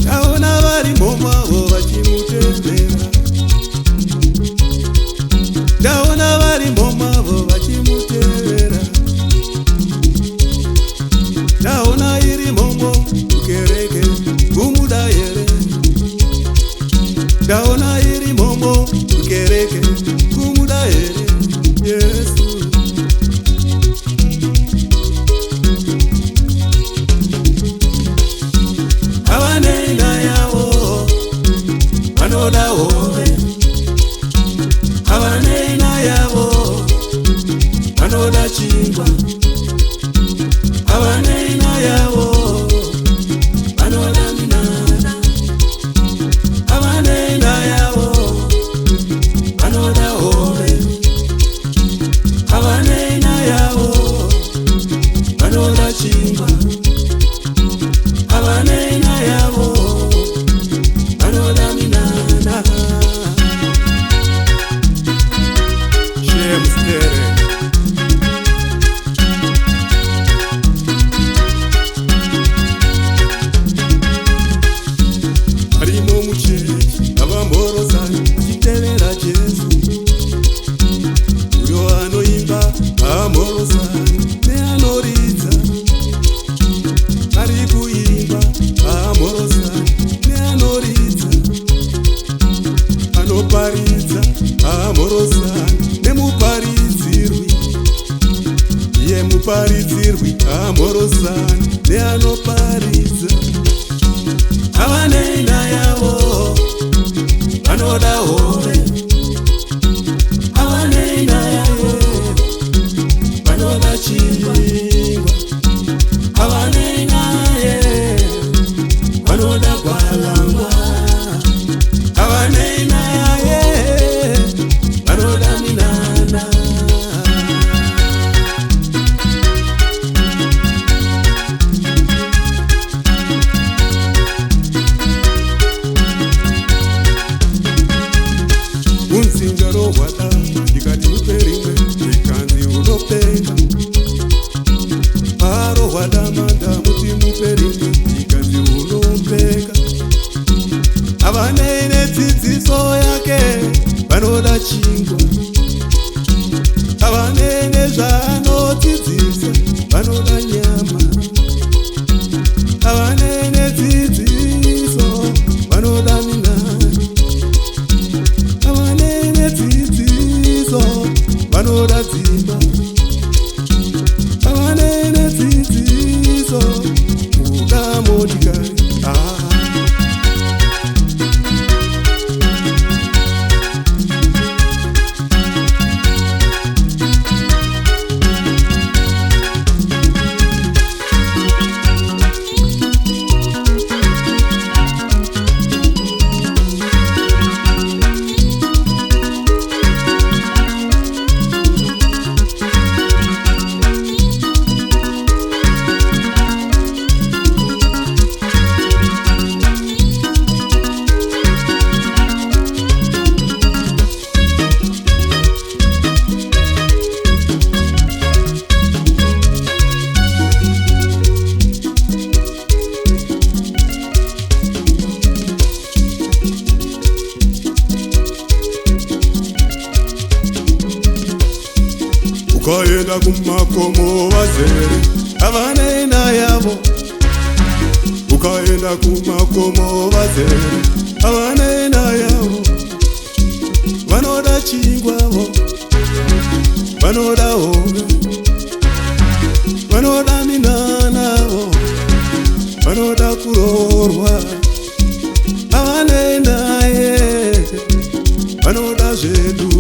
Taona vari momavo vachimutevera, taona vari momavo vachimutevera, taona iri mombo kukereke kumuda here, taona iri mombo kukereke kumuda here. Yesu avanenda yavo vanoda hove, avanena yavo vanoda chingwa, avanena yavo vanoda minana, avanena yavo vanoda hove, avanena yavo vanoda chingwa, avanena yavo vanoda minana. Shemstere arimo muchechi avamborozani achitevera Jesu, uyo anoimba amborozani neanoridza, ari kuimba amborozani neanoridza, anoparidza amborozani nemuparidzirwi, iye muparidzirwi amborozani neanoparidza. Avanena yavo vanoda hove, avanena yavo vanoda chingwa, avanena ye vanoda gwalangwa, avanena ye vanoda minana. Unzinjaro hwada ndikati upe rimwe rikanzi unopenga, paro hwada manda muti mupe rimwe rikanzi unopenga. Avanene dzidziso yake vanoda chingwa, avanene zvaanodzidzisa vanoda nyama, avanene dzidziso vanoda minana, avanene dzidziso vanoda dzimba, avanene dzidziso kuda motikari. Ukaenda kumakomo vazere avanena yavo, ukaenda kumakomo vazere avanena yavo vanoda chingwavo, vanoda hove, vanoda minanavo, vanoda kurorwa, avanena ye vanoda zvedu